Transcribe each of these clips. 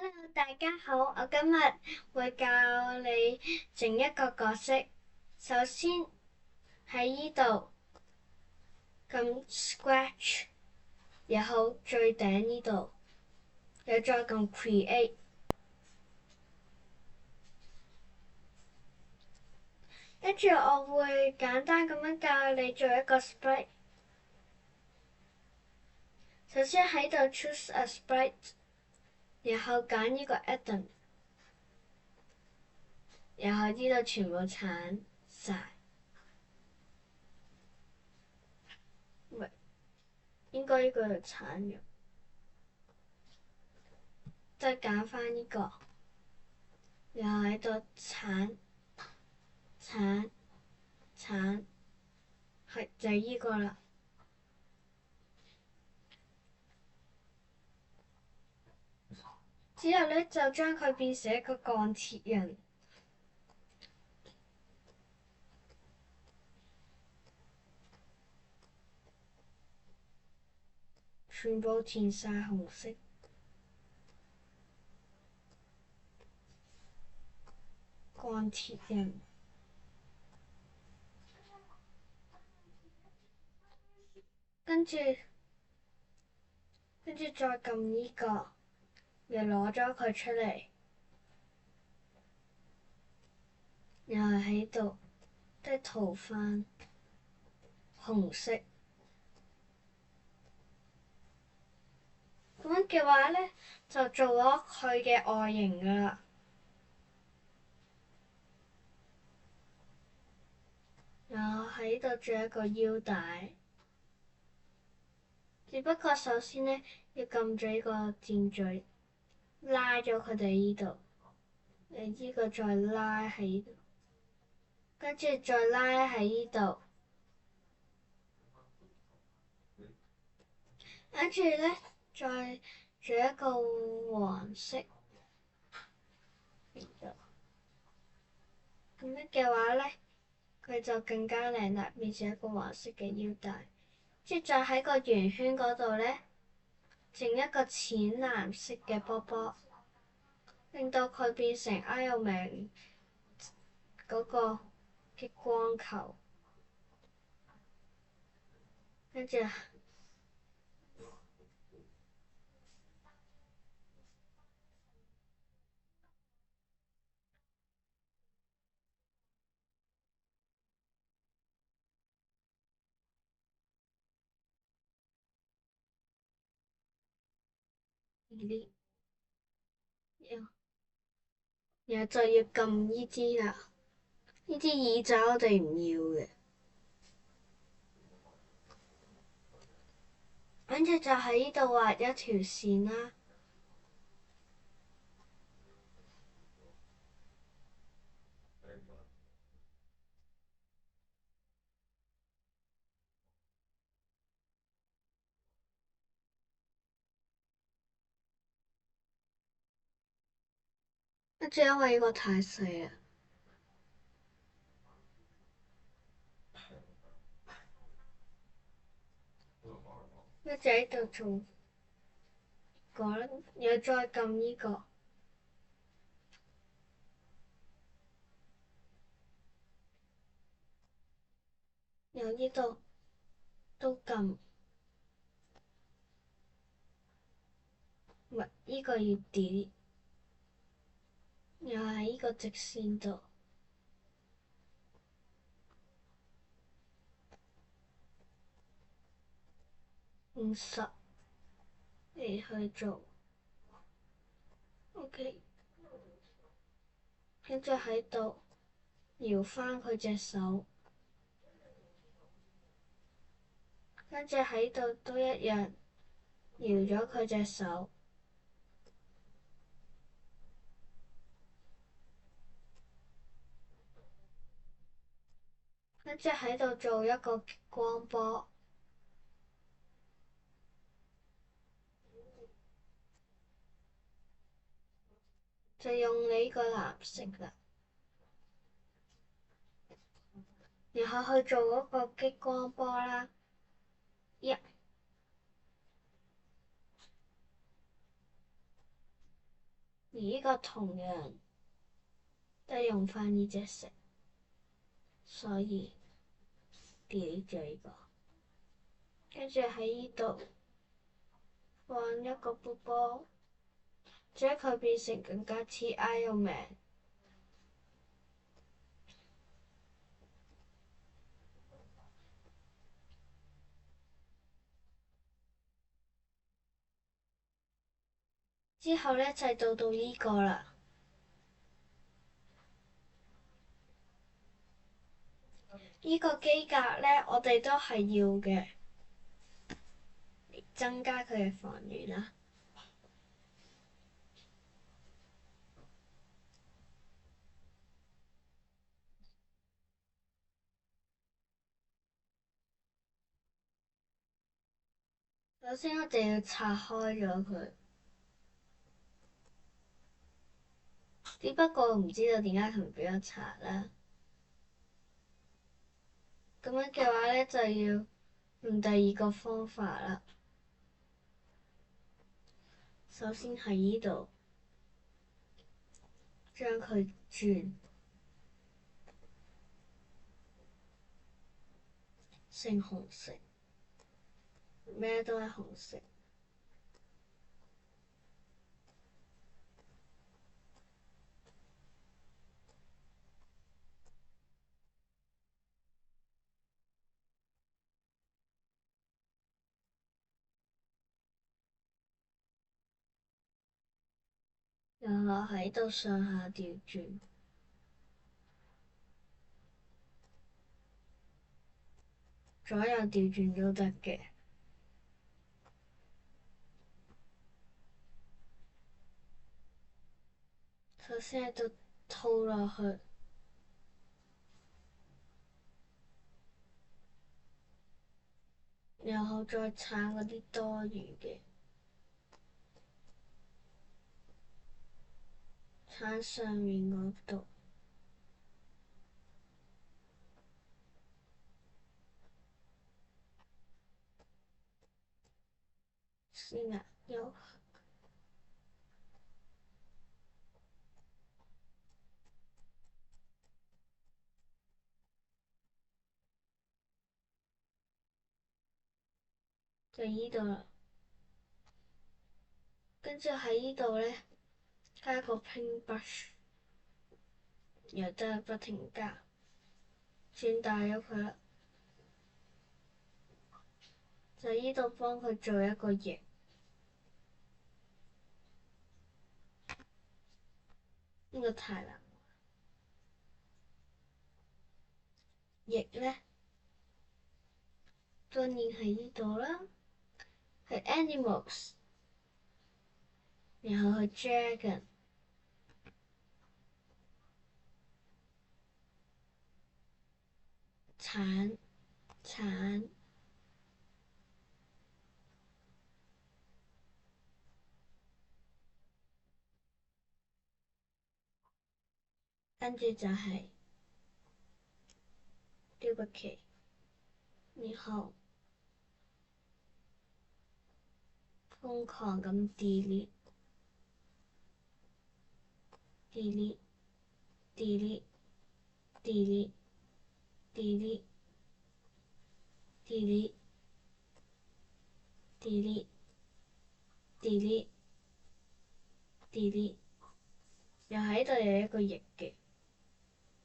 Hello，大家好，我今日會教你整一個角色。首先喺呢度撳 Scratch，然後最頂呢度又再撳 Create，跟住我會簡單咁樣教你做一個 sprite。首先喺度 Choose a sprite，然後揀呢個 Atom，然後呢度全部鏟晒。唔係，應該呢個就鏟咗。再揀翻呢個，然後喺度鏟，係就係呢個啦。之後呢，就將佢變成一個鋼鐵人，全部填晒紅色。鋼鐵人，跟住再撳呢個，又攞咗佢出嚟，然後喺度都係塗翻紅色。咁樣嘅話呢，就做咗佢嘅外形㗎啦。然後喺度做一個腰帶，只不過首先呢，要撳住呢個箭嘴，拉咗佢哋呢度，呢個再拉喺呢度，跟住再拉喺呢度，跟住呢，再做一個黃色，咁樣嘅話呢，佢就更加靚啦，變成一個黃色嘅腰帶。即再喺個圓圈嗰度呢，整一個淺藍色嘅波波，令到佢變成 Iron Man 嗰個激光球。跟住呢，然後就要撳呢支啦。呢支耳仔我哋唔要嘅，跟住就喺呢度畫一條線啦。跟住因為呢個太細啦，跟住喺度做個啦，然後再撳呢個，然後呢度都撳，唔係呢個要 delete，又喺呢個直線度50嚟去做 ，OK，跟住喺度搖翻佢隻手，跟住喺度都一樣搖咗佢隻手，跟住喺度做一個激光波，就用呢個藍色啦，然後去做嗰個激光波啦，一，而呢個同樣都係用翻呢隻色，所以 delete 咗呢個。跟住喺呢度放一個波波，將佢變成更加似 Iron Man。之後咧就到呢個啦。呢個機甲咧，我哋都係要嘅，增加佢嘅防禦啦。首先我哋要拆開咗佢，只不過唔知道點解佢唔俾我拆啦。咁樣嘅話咧，就要用第二個方法啦。首先喺呢度將佢轉成紅色，咩都係紅色。然後喺度上下調轉，左右調轉都得嘅。首先喺度套落去，然後再鏟嗰啲多餘嘅，鏟上面嗰度。先啊，又就依度啦。跟住喺依度咧，加個 paint brush，然後都係不停加，轉大咗佢啦。就依度幫佢做一個翼，呢個太難。翼咧，當然喺依度啦，係 animals，然後係 dragon，鏟，跟住就係 duplicate，然後瘋狂咁 delete，又喺度有一個翼嘅，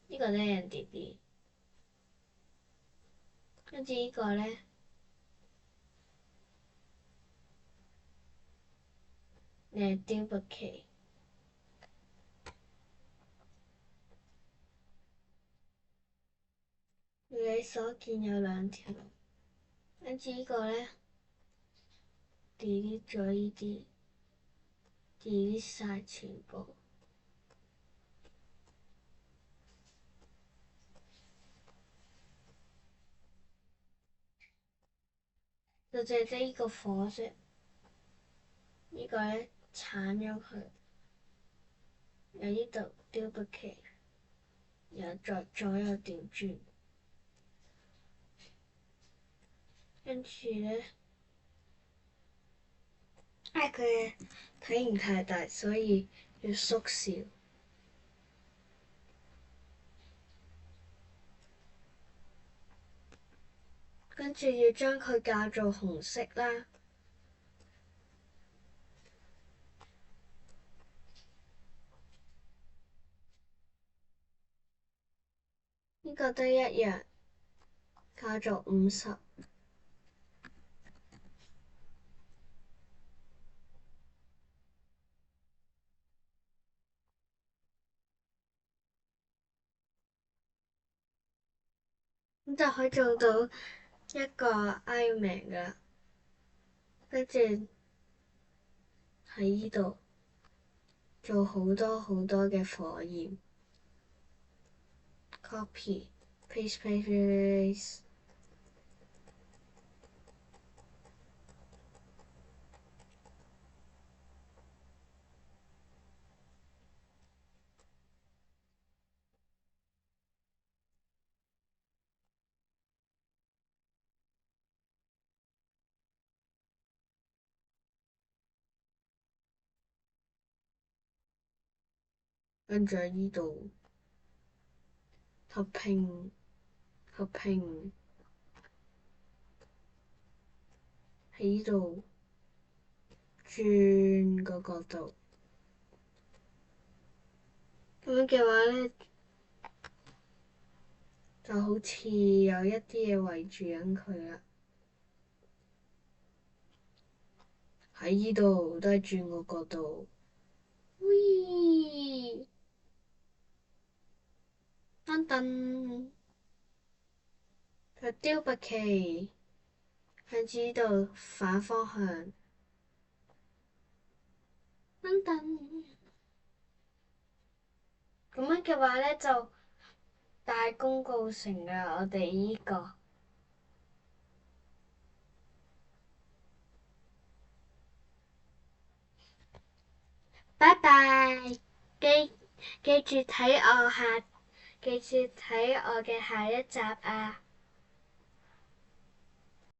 呢個都有人 delete，跟住呢個咧，你係 duplicate。如你所見有兩條，跟住呢個咧 delete 咗呢啲，delete 晒全部，就淨係得呢個火啫。呢個咧鏟咗佢，由呢度 duplicate，然後再左右調轉，跟住咧，佢嘅體型太大，所以要縮小，跟住要將佢校做紅色啦。呢個都一樣，校做50。咁就可以做到一個 Iron Man 㗎喇。跟住喺呢度做好多好多嘅火焰 ，copy paste paste paste，跟住喺呢度合拼合拼，喺呢度轉個角度，咁樣嘅話咧，就好似有一啲嘢圍住緊佢啦。喺呢度都係轉個角度，喂，噔噔，個雕拔旗向住呢度反方向，噔噔，咁樣嘅話咧就大功告成啦！我哋呢個，拜拜，記住睇我嘅下一集啊！